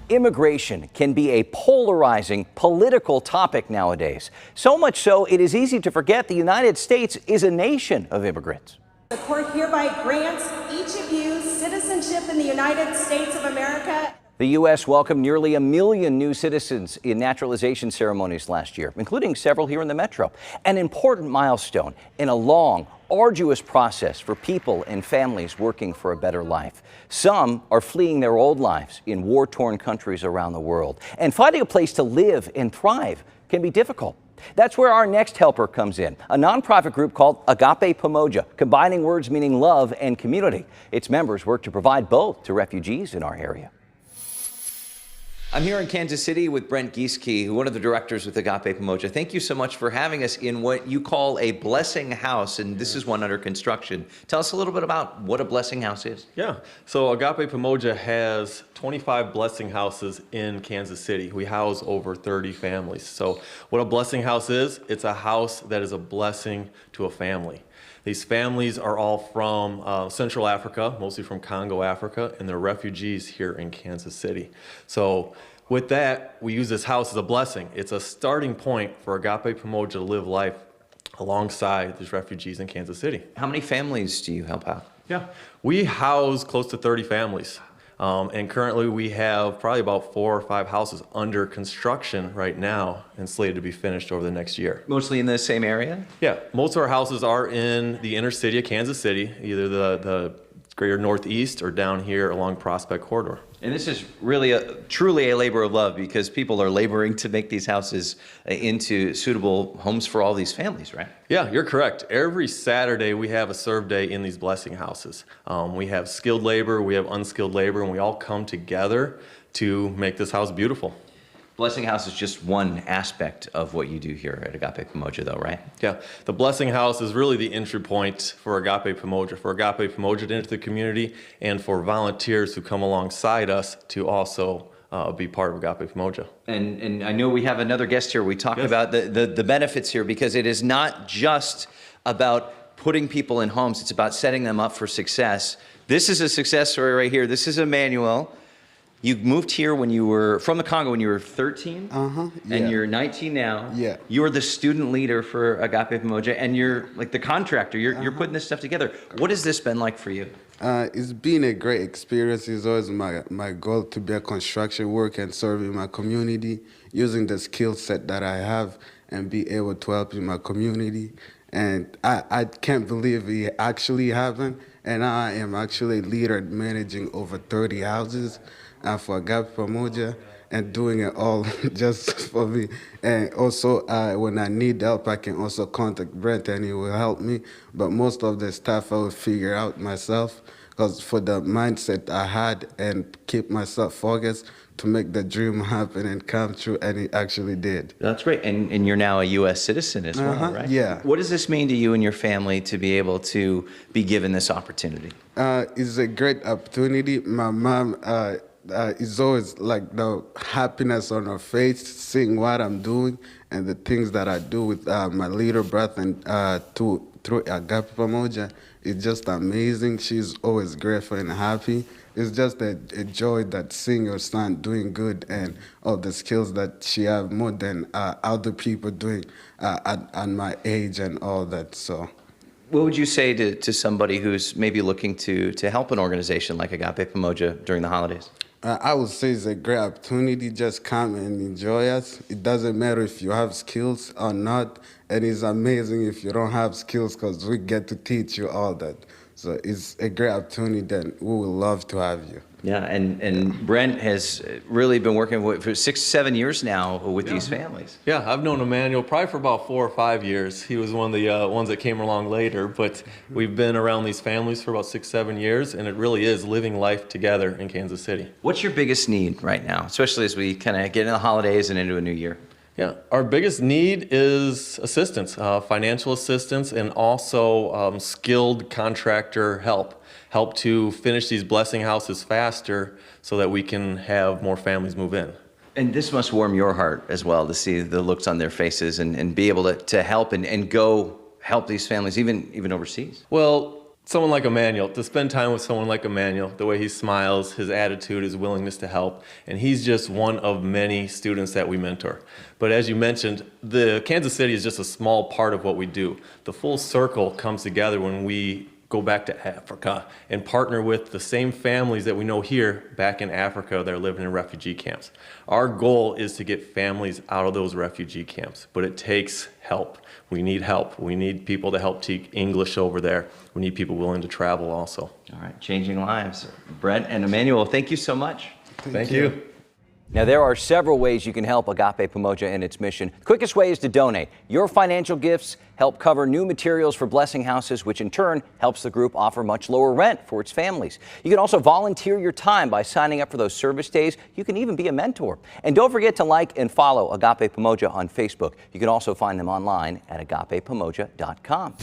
Immigration can be a polarizing political topic nowadays. So much so, it is easy to forget the United States is a nation of immigrants. The court hereby grants each of you citizenship in the United States of America. The U.S. welcomed nearly 1 million new citizens in naturalization ceremonies last year, including several here in the metro. An important milestone in a long, arduous process for people and families working for a better life. Some are fleeing their old lives in war-torn countries around the world. And finding a place to live and thrive can be difficult. That's where our next helper comes in, a nonprofit group called Agape Pamoja, combining words meaning love and community. Its members work to provide both to refugees in our area. I'm here in Kansas City with Brent Gieske, one of the directors with Agape Pamoja. Thank you so much for having us in what you call a blessing house, and this is one under construction. Tell us a little bit about what a blessing house is. Yeah, so Agape Pamoja has 25 blessing houses in Kansas City. We house over 30 families. So what a blessing house is, it's a house that is a blessing to a family. These families are all from Central Africa, mostly from Congo, Africa, and they're refugees here in Kansas City. So with that, we use this house as a blessing. It's a starting point for Agape Pamoja to live life alongside these refugees in Kansas City. How many families do you help out? Yeah, we house close to 30 families. And currently we have probably about 4 or 5 houses under construction right now and slated to be finished over the next year. Mostly in the same area? Yeah, most of our houses are in the inner city of Kansas City, either the greater northeast or down here along Prospect Corridor. And this is really truly a labor of love, because people are laboring to make these houses into suitable homes for all these families, right? Yeah, you're correct. Every Saturday we have a serve day in these blessing houses. We have skilled labor, we have unskilled labor, and we all come together to make this house beautiful. Blessing House is just one aspect of what you do here at Agape Pamoja, though, right? Yeah, the Blessing House is really the entry point for Agape Pamoja to enter the community, and for volunteers who come alongside us to also be part of Agape Pamoja. And I know we have another guest here. We talk about the benefits here, because it is not just about putting people in homes. It's about setting them up for success. This is a success story right here. This is Emmanuel. You moved here when you were from the Congo when you were 13, yeah. And you're 19 now. Yeah. You're the student leader for Agape Pamoja, and you're like the contractor. You're putting this stuff together. What has this been like for you? It's been a great experience. It's always my goal to be a construction worker and serving my community, using the skill set that I have and be able to help in my community. And I can't believe it actually happened. And I am actually a leader managing over 30 houses for Agape Pamoja, and doing it all just for me. And also, when I need help, I can also contact Brent and he will help me. But most of the stuff I will figure out myself, because for the mindset I had and keep myself focused to make the dream happen and come true, and it actually did. That's great. And you're now a U.S. citizen as well, right? Yeah. What does this mean to you and your family to be able to be given this opportunity? It's a great opportunity. My mom is always like the happiness on her face, seeing what I'm doing and the things that I do with my little brother and through Agape Pamoja. It's just amazing. She's always grateful and happy. It's just a joy that seeing your son doing good and all the skills that she have more than other people doing at my age and all that. So. What would you say to somebody who's maybe looking to help an organization like Agape Pamoja during the holidays? I would say it's a great opportunity. Just come and enjoy us. It doesn't matter if you have skills or not. And it's amazing if you don't have skills, because we get to teach you all that. So it's a great opportunity that we would love to have you. Yeah, and Brent has really been working for 6-7 years now with these families. Yeah, I've known Emmanuel probably for about 4 or 5 years. He was one of the ones that came along later, but we've been around these families for about 6-7 years, and it really is living life together in Kansas City. What's your biggest need right now, especially as we kind of get into the holidays and into a new year? Yeah, our biggest need is assistance, financial assistance, and also skilled contractor help to finish these blessing houses faster so that we can have more families move in. And this must warm your heart as well to see the looks on their faces and be able to help and go help these families even overseas. Well, Someone like Emmanuel, to spend time with someone like Emmanuel, the way he smiles, his attitude, his willingness to help, and he's just one of many students that we mentor. But as you mentioned, the Kansas City is just a small part of what we do. The full circle comes together when we go back to Africa and partner with the same families that we know here back in Africa that are living in refugee camps. Our goal is to get families out of those refugee camps, but it takes help. We need help. We need people to help teach English over there. We need people willing to travel also. All right, changing lives. Brent and Emmanuel, thank you so much. Thank you. Now, there are several ways you can help Agape Pamoja in its mission. The quickest way is to donate. Your financial gifts help cover new materials for Blessing Houses, which in turn helps the group offer much lower rent for its families. You can also volunteer your time by signing up for those service days. You can even be a mentor. And don't forget to like and follow Agape Pamoja on Facebook. You can also find them online at agapepamoja.com.